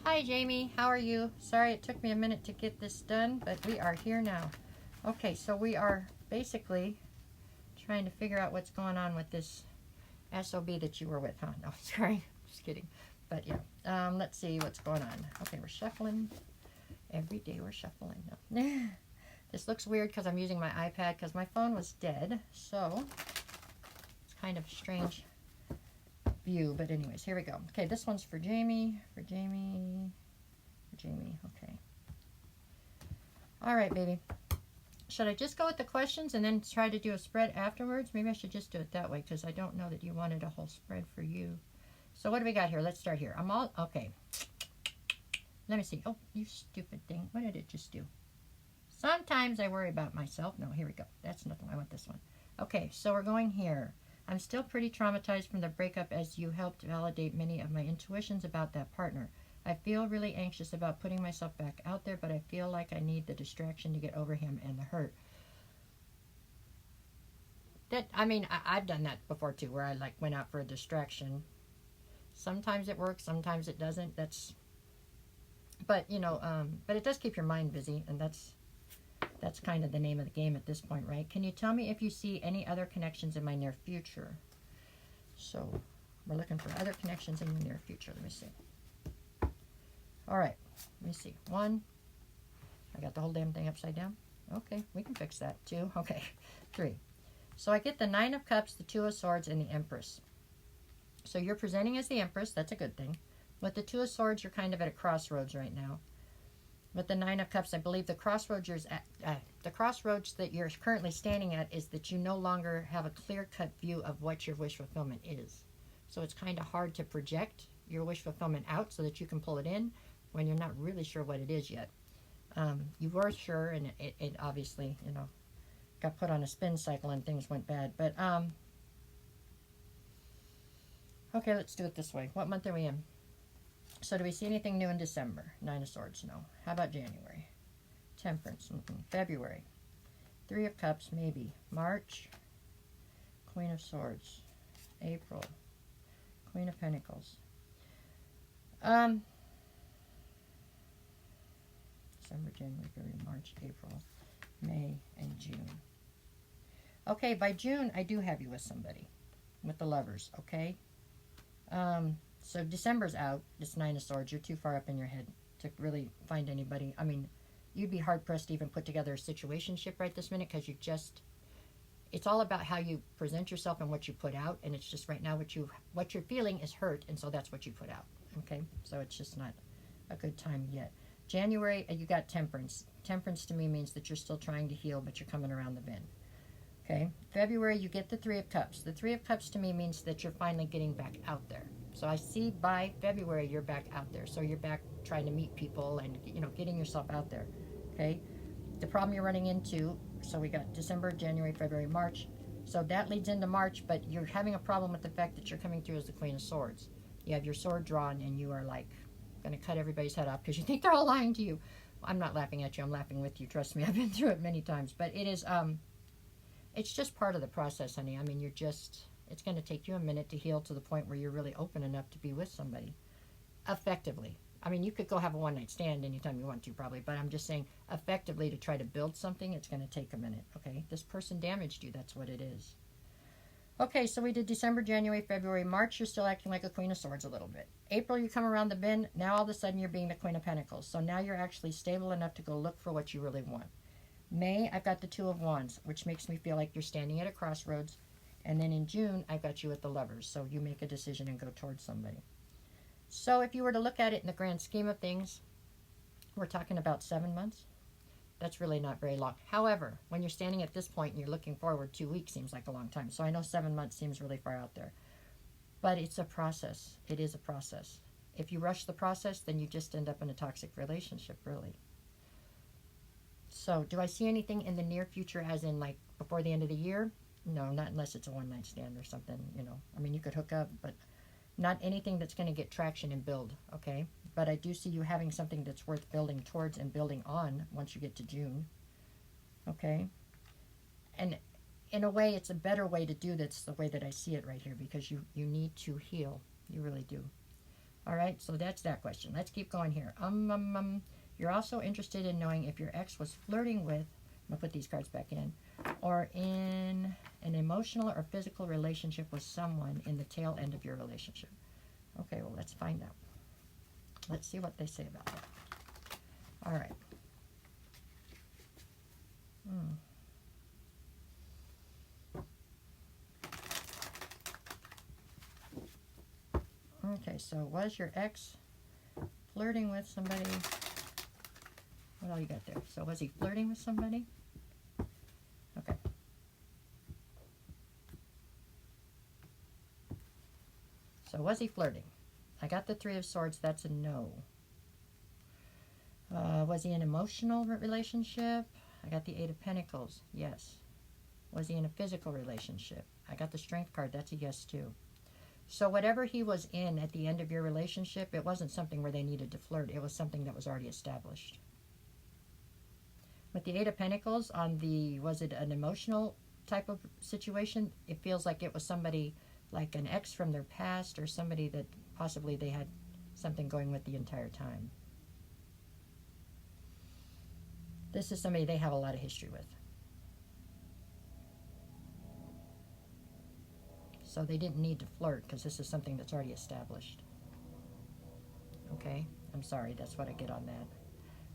Hi Jamie, how are you? Sorry it took me a minute to get this done, but we are here now. Okay, so we are basically trying to figure out what's going on with this SOB that you were with, huh? No, sorry, just kidding. But yeah, let's see what's going on. Okay, we're shuffling. Every day we're shuffling. No. This looks weird because I'm using my iPad because my phone was dead, so it's kind of a strange view, but anyways, here we go. Okay, this one's for Jamie, okay. All right, baby. Should I just go with the questions and then try to do a spread afterwards? Maybe I should just do it that way because I don't know that you wanted a whole spread for you. So what do we got here? Let's start here. Okay. Let me see. Oh, you stupid thing. What did it just do? Sometimes I worry about myself. No, here we go. That's nothing. I want this one. Okay, so we're going here. I'm still pretty traumatized from the breakup as you helped validate many of my intuitions about that partner. I feel really anxious about putting myself back out there, but I feel like I need the distraction to get over him and the hurt. I've done that before too, where I went out for a distraction. Sometimes it works, sometimes it doesn't. But it does keep your mind busy, and that's kind of the name of the game at this point, right? Can you tell me if you see any other connections in my near future? So we're looking for other connections in the near future. Let me see. All right, let me see. 1, I got the whole damn thing upside down. Okay, we can fix that. 2, okay. 3. So I get the 9 of Cups, the 2 of Swords, and the Empress. So you're presenting as the Empress. That's a good thing. With the 2 of Swords, you're kind of at a crossroads right now. With the 9 of Cups, I believe the crossroads that you're currently standing at is that you no longer have a clear-cut view of what your wish fulfillment is. So it's kind of hard to project your wish fulfillment out so that you can pull it in when you're not really sure what it is yet. You were sure, and it obviously, got put on a spin cycle and things went bad. But, okay, let's do it this way. What month are we in? So do we see anything new in December? 9 of Swords, no. How about January? Temperance, February. 3 of Cups, maybe. March, Queen of Swords. April, Queen of Pentacles. December, January, February, March, April, May, and June. Okay, by June, I do have you with somebody. With the Lovers, okay? So December's out. It's 9 of Swords. You're too far up in your head to really find anybody. I mean, you'd be hard-pressed to even put together a situationship right this minute because it's all about how you present yourself and what you put out, and it's just right now what you're feeling is hurt, and so that's what you put out, okay? So it's just not a good time yet. January, you got Temperance. Temperance to me means that you're still trying to heal, but you're coming around the bend, okay? February, you get the 3 of Cups. The 3 of Cups to me means that you're finally getting back out there. So I see by February you're back out there. So you're back trying to meet people and, getting yourself out there, okay? The problem you're running into, so we got December, January, February, March. So that leads into March, but you're having a problem with the fact that you're coming through as the Queen of Swords. You have your sword drawn and you are going to cut everybody's head off because you think they're all lying to you. I'm not laughing at you. I'm laughing with you. Trust me. I've been through it many times. But it is, it's just part of the process, honey. I mean, it's going to take you a minute to heal to the point where you're really open enough to be with somebody effectively. I mean, you could go have a one-night stand anytime you want to, probably, but I'm just saying effectively to try to build something, it's going to take a minute, okay? This person damaged you. That's what it is. Okay, so we did December, January, February, March. You're still acting like a Queen of Swords a little bit. April, you come around the bend. Now all of a sudden you're being the Queen of Pentacles. So now you're actually stable enough to go look for what you really want. May, I've got the 2 of Wands, which makes me feel like you're standing at a crossroads. And then in June, I've got you with the Lovers. So you make a decision and go towards somebody. So if you were to look at it in the grand scheme of things, we're talking about 7 months. That's really not very long. However, when you're standing at this point and you're looking forward, 2 weeks seems like a long time. So I know 7 months seems really far out there. But it's a process. It is a process. If you rush the process, then you just end up in a toxic relationship, really. So do I see anything in the near future as in before the end of the year? No, not unless it's a one-night stand or something, I mean, you could hook up, but not anything that's going to get traction and build, okay? But I do see you having something that's worth building towards and building on once you get to June, okay? And in a way, it's a better way to do this the way that I see it right here because you need to heal. You really do. All right, so that's that question. Let's keep going here. You're also interested in knowing if your ex was flirting with, I'm going to put these cards back in, or in an emotional or physical relationship with someone in the tail end of your relationship. Okay, well, let's find out. Let's see what they say about that. All right. Okay, so was your ex flirting with somebody? What all you got there? So was he flirting with somebody? Okay. So was he flirting? I got the Three of Swords. That's a no. Was he in an emotional relationship? I got the Eight of Pentacles. Yes. Was he in a physical relationship? I got the Strength card. That's a yes too. So whatever he was in at the end of your relationship, it wasn't something where they needed to flirt. It was something that was already established. With the Eight of Pentacles on the, was it an emotional type of situation? It feels like it was somebody like an ex from their past or somebody that possibly they had something going with the entire time. This is somebody they have a lot of history with. So they didn't need to flirt because this is something that's already established. Okay? I'm sorry, that's what I get on that.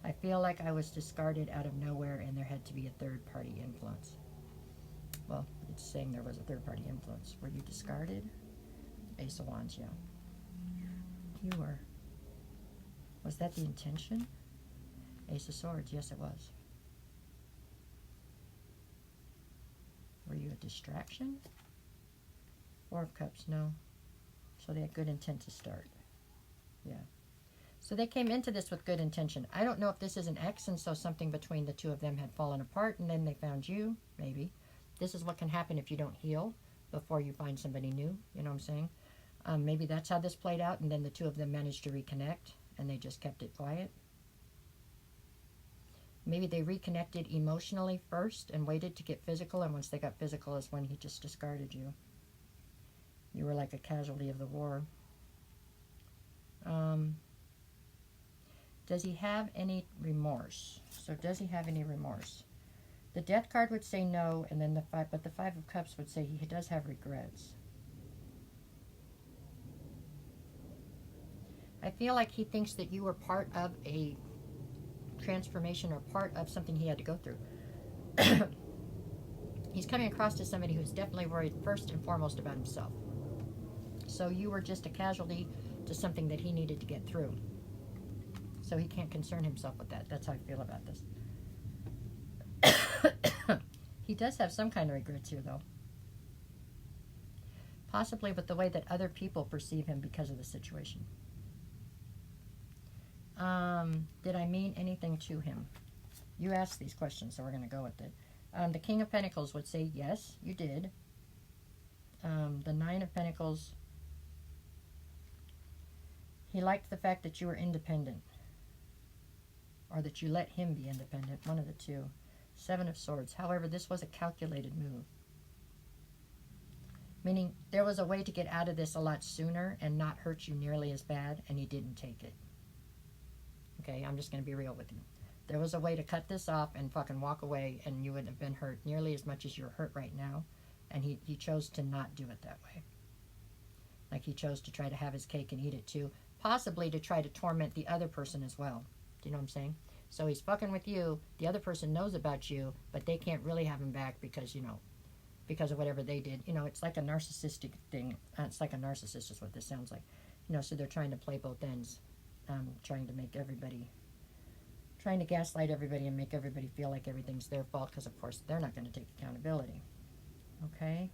I feel like I was discarded out of nowhere and there had to be a third-party influence. Well, it's saying there was a third-party influence. Were you discarded? Ace of Wands, yeah. You were. Was that the intention? Ace of Swords, yes it was. Were you a distraction? Four of Cups, no. So they had good intent to start. Yeah. So they came into this with good intention. I don't know if this is an ex and so something between the two of them had fallen apart and then they found you, maybe. This is what can happen if you don't heal before you find somebody new, you know what I'm saying? Maybe that's how this played out and then the two of them managed to reconnect and they just kept it quiet. Maybe they reconnected emotionally first and waited to get physical, and once they got physical is when he just discarded you. You were like a casualty of the war. Does he have any remorse? So does he have any remorse? The Death card would say no, and then the Five of Cups would say he does have regrets. I feel like he thinks that you were part of a transformation or part of something he had to go through. He's coming across as somebody who's definitely worried first and foremost about himself. So you were just a casualty to something that he needed to get through. So he can't concern himself with that. That's how I feel about this. He does have some kind of regrets here, though. Possibly with the way that other people perceive him because of the situation. Did I mean anything to him? You asked these questions, so we're going to go with it. The King of Pentacles would say, yes, you did. The Nine of Pentacles, he liked the fact that you were independent. Or that you let him be independent, one of the two. Seven of Swords. However, this was a calculated move. Meaning, there was a way to get out of this a lot sooner and not hurt you nearly as bad, and he didn't take it. Okay, I'm just going to be real with you. There was a way to cut this off and fucking walk away, and you wouldn't have been hurt nearly as much as you're hurt right now. And he chose to not do it that way. Like he chose to try to have his cake and eat it too. Possibly to try to torment the other person as well. Do you know what I'm saying? So he's fucking with you. The other person knows about you, but they can't really have him back because, you know, because of whatever they did. You know, it's like a narcissistic thing. It's like a narcissist is what this sounds like. You know, so they're trying to play both ends. Trying to make everybody, trying to gaslight everybody and make everybody feel like everything's their fault because, of course, they're not going to take accountability. Okay?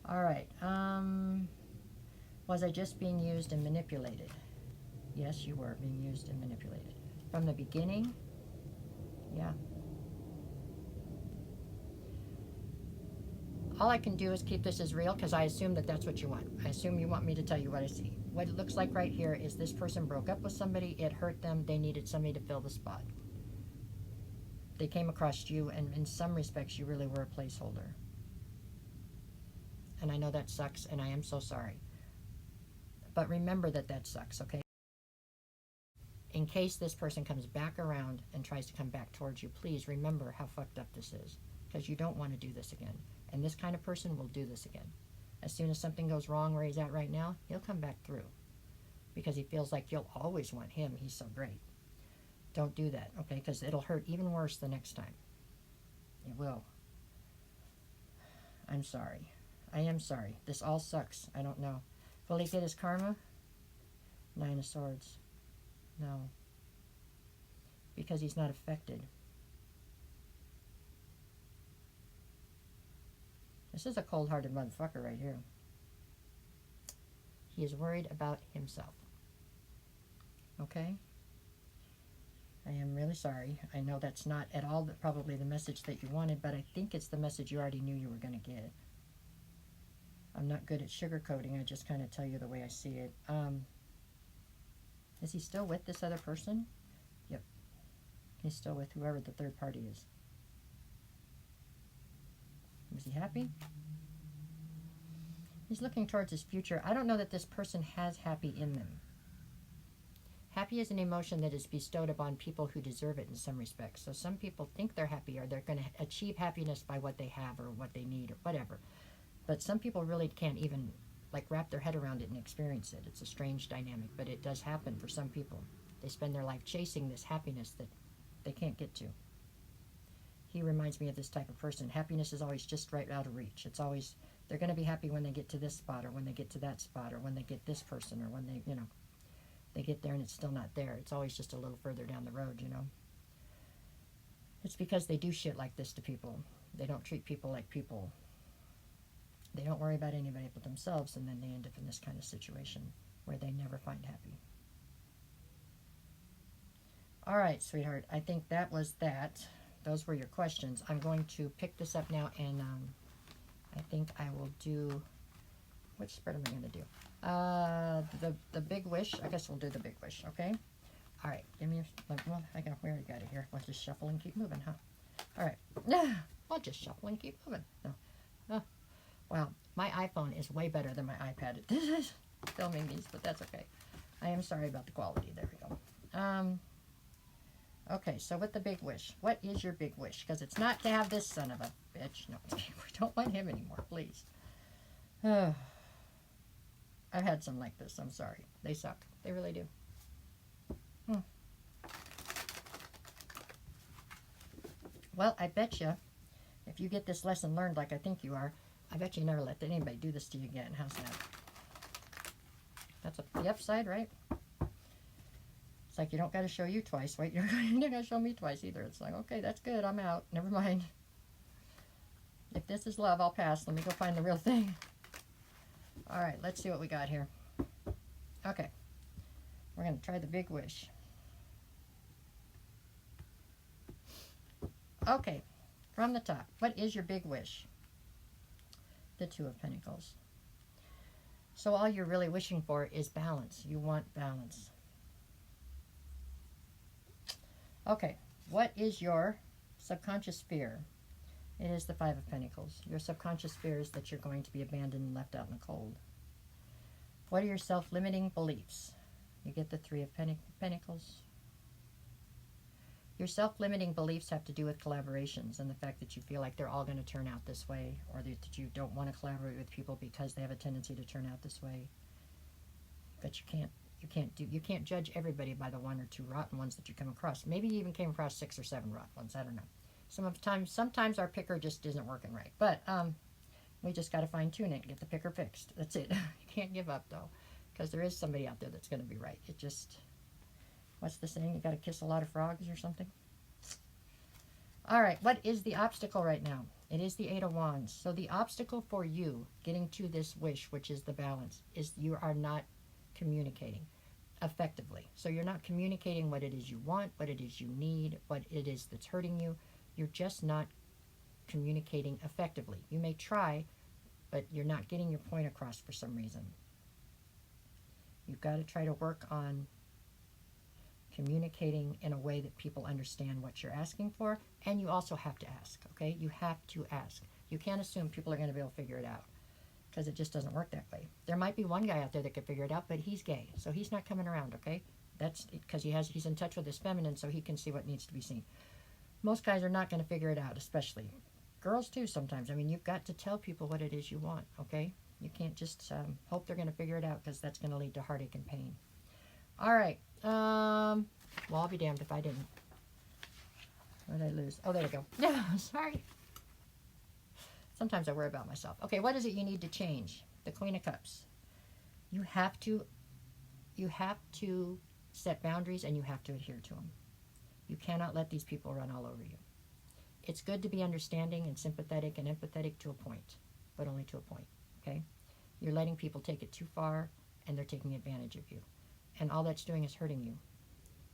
All right. Was I just being used and manipulated? Yes, you were being used and manipulated. From the beginning? Yeah. All I can do is keep this as real because I assume that that's what you want. I assume you want me to tell you what I see. What it looks like right here is this person broke up with somebody. It hurt them. They needed somebody to fill the spot. They came across you, and in some respects, you really were a placeholder. And I know that sucks, and I am so sorry. But remember that sucks, okay? In case this person comes back around and tries to come back towards you, please remember how fucked up this is, because you don't want to do this again. And this kind of person will do this again. As soon as something goes wrong where he's at right now, he'll come back through, because he feels like you'll always want him. He's so great. Don't do that, okay? Because it'll hurt even worse the next time. It will. I'm sorry. I am sorry. This all sucks. I don't know. Will he get his karma? 9 of Swords. No. Because he's not affected. This is a cold-hearted motherfucker right here. He is worried about himself. Okay? I am really sorry. I know that's not at all probably the message that you wanted, but I think it's the message you already knew you were going to get. I'm not good at sugarcoating. I just kind of tell you the way I see it. Is he still with this other person? Yep. He's still with whoever the third party is. Was he happy? He's looking towards his future. I don't know that this person has happy in them. Happy is an emotion that is bestowed upon people who deserve it in some respects. So some people think they're happy, or they're going to achieve happiness by what they have or what they need or whatever. But some people really can't even like wrap their head around it and experience it. It's a strange dynamic, but it does happen for some people. They spend their life chasing this happiness that they can't get to. He reminds me of this type of person. Happiness is always just right out of reach. It's always, they're going to be happy when they get to this spot, or when they get to that spot, or when they get this person, or when they, you know, they get there and it's still not there. It's always just a little further down the road, you know. It's because they do shit like this to people. They don't treat people like people. They don't worry about anybody but themselves, and then they end up in this kind of situation where they never find happy. All right, sweetheart. I think that was that. Those were your questions. I'm going to pick this up now, and I think I will do... Which spread am I going to do? The Big Wish. I guess we'll do the Big Wish, okay? All right. Give me a... Well, we already got it here. We'll just shuffle and keep moving, huh? All right. I'll just shuffle and keep moving. No. Oh. Wow. My iPhone is way better than my iPad at filming these, but that's okay. I am sorry about the quality. There we go. Okay, so with the Big Wish, what is your Big Wish? Because it's not to have this son of a bitch. No, we don't want him anymore, please. I've had some like this. I'm sorry. They suck. They really do. Well, I bet you, if you get this lesson learned like I think you are, I bet you never let anybody do this to you again. How's that? That's the upside, right? It's like you don't got to show you twice. Wait, you're not going to show me twice either. It's like, okay, that's good. I'm out. Never mind. If this is love, I'll pass. Let me go find the real thing. All right, let's see what we got here. Okay. We're going to try the Big Wish. Okay. From the top, what is your Big Wish? The Two of Pentacles. So all you're really wishing for is balance. You want balance. Okay, what is your subconscious fear? It is the Five of Pentacles. Your subconscious fear is that you're going to be abandoned and left out in the cold. What are your self-limiting beliefs? You get the Three of Pentacles. Your self-limiting beliefs have to do with collaborations and the fact that you feel like they're all going to turn out this way, or that you don't want to collaborate with people because they have a tendency to turn out this way. But you can't judge everybody by the 1 or 2 rotten ones that you come across. Maybe you even came across 6 or 7 rotten ones. I don't know. Sometimes our picker just isn't working right. But we just got to fine tune it and get the picker fixed. That's it. You can't give up though, because there is somebody out there that's going to be right. It just, what's the saying? You got to kiss a lot of frogs or something. All right. What is the obstacle right now? It is the Eight of Wands. So the obstacle for you getting to this wish, which is the balance, is you are not communicating effectively. So you're not communicating what it is you want, what it is you need, what it is that's hurting you. You're just not communicating effectively. You may try, but you're not getting your point across for some reason. You've got to try to work on communicating in a way that people understand what you're asking for, and you also have to ask, okay? You have to ask. You can't assume people are going to be able to figure it out, because it just doesn't work that way. There might be one guy out there that could figure it out, but he's gay, so he's not coming around, okay? That's because he's in touch with his feminine, so he can see what needs to be seen. Most guys are not going to figure it out, especially girls too sometimes. I mean, you've got to tell people what it is you want, okay? You can't just hope they're going to figure it out, because that's going to lead to heartache and pain. All right. Well, I'll be damned if I didn't. What did I lose? Oh, there we go. No, sorry. Sometimes I worry about myself. Okay, what is it you need to change? The Queen of Cups. You have to set boundaries, and you have to adhere to them. You cannot let these people run all over you. It's good to be understanding and sympathetic and empathetic to a point, but only to a point, okay? You're letting people take it too far, and they're taking advantage of you. And all that's doing is hurting you.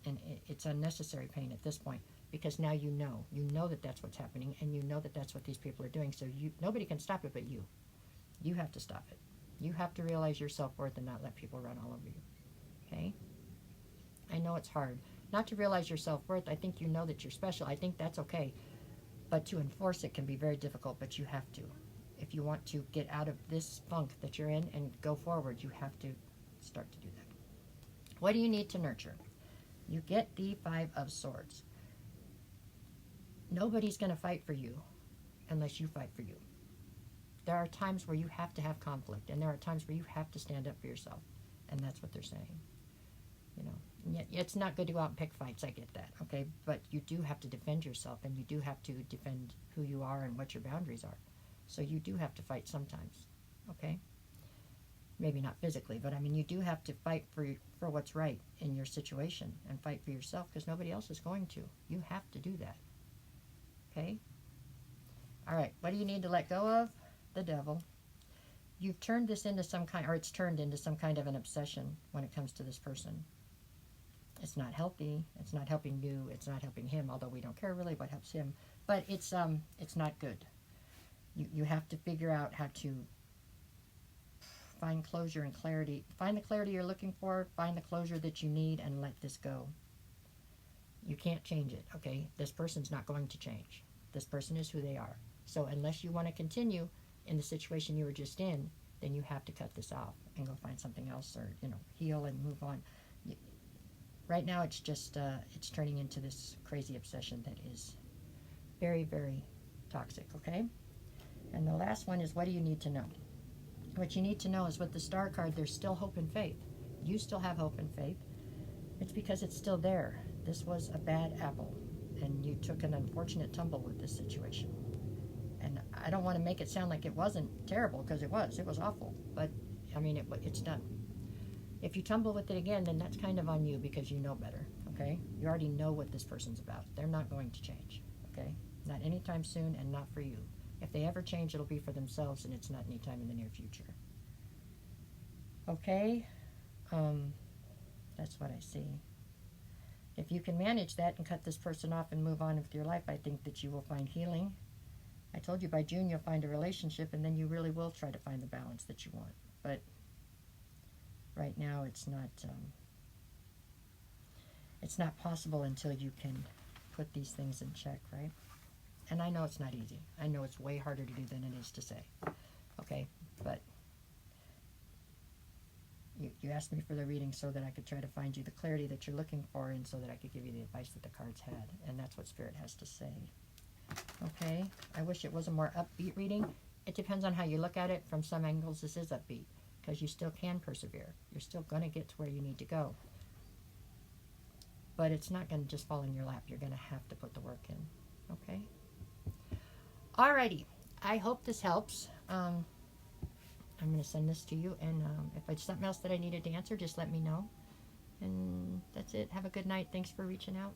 And it's unnecessary pain at this point, because now you know that that's what's happening, and you know that that's what these people are doing, so nobody can stop it but you. You have to stop it. You have to realize your self-worth and not let people run all over you, okay? I know it's hard. Not to realize your self-worth, I think you know that you're special. I think that's okay. But to enforce it can be very difficult, but you have to. If you want to get out of this funk that you're in and go forward, you have to start to do that. What do you need to nurture? You get the 5 of Swords. Nobody's going to fight for you unless you fight for you. There are times where you have to have conflict, and there are times where you have to stand up for yourself, and that's what they're saying. You know, and yet it's not good to go out and pick fights. I get that, okay? But you do have to defend yourself, and you do have to defend who you are and what your boundaries are. So you do have to fight sometimes, okay? Maybe not physically, but I mean, you do have to fight for what's right in your situation, and fight for yourself, because nobody else is going to. You have to do that, okay? All right, what do you need to let go of? The Devil. You've turned this into some kind, or it's turned into some kind of an obsession when it comes to this person. It's not healthy. It's not helping you. It's not helping him, although we don't care really what helps him. But it's not good. You have to figure out how to find closure and clarity. Find the clarity you're looking for. Find the closure that you need, and let this go. You can't change it, okay? This person's not going to change. This person is who they are. So unless you want to continue in the situation you were just in, then you have to cut this off and go find something else, or, you know, heal and move on. Right now, it's just, it's turning into this crazy obsession that is very, very toxic, okay? And the last one is, what do you need to know? What you need to know is, with the Star card, there's still hope and faith. You still have hope and faith. It's because it's still there. This was a bad apple, and you took an unfortunate tumble with this situation. And I don't want to make it sound like it wasn't terrible, because it was awful. But, I mean, it's done. If you tumble with it again, then that's kind of on you, because you know better, okay? You already know what this person's about. They're not going to change, okay? Not anytime soon, and not for you. If they ever change, it'll be for themselves, and it's not anytime in the near future. Okay? That's what I see. If you can manage that and cut this person off and move on with your life, I think that you will find healing. I told you by June you'll find a relationship, and then you really will try to find the balance that you want. But right now it's not possible until you can put these things in check, right? And I know it's not easy. I know it's way harder to do than it is to say. Okay, but you asked me for the reading so that I could try to find you the clarity that you're looking for, and so that I could give you the advice that the cards had. And that's what Spirit has to say. Okay, I wish it was a more upbeat reading. It depends on how you look at it. From some angles, this is upbeat, because you still can persevere. You're still going to get to where you need to go. But it's not going to just fall in your lap. You're going to have to put the work in. Okay? Alrighty. I hope this helps. I'm going to send this to you. And if it's something else that I needed to answer, just let me know. And that's it. Have a good night. Thanks for reaching out.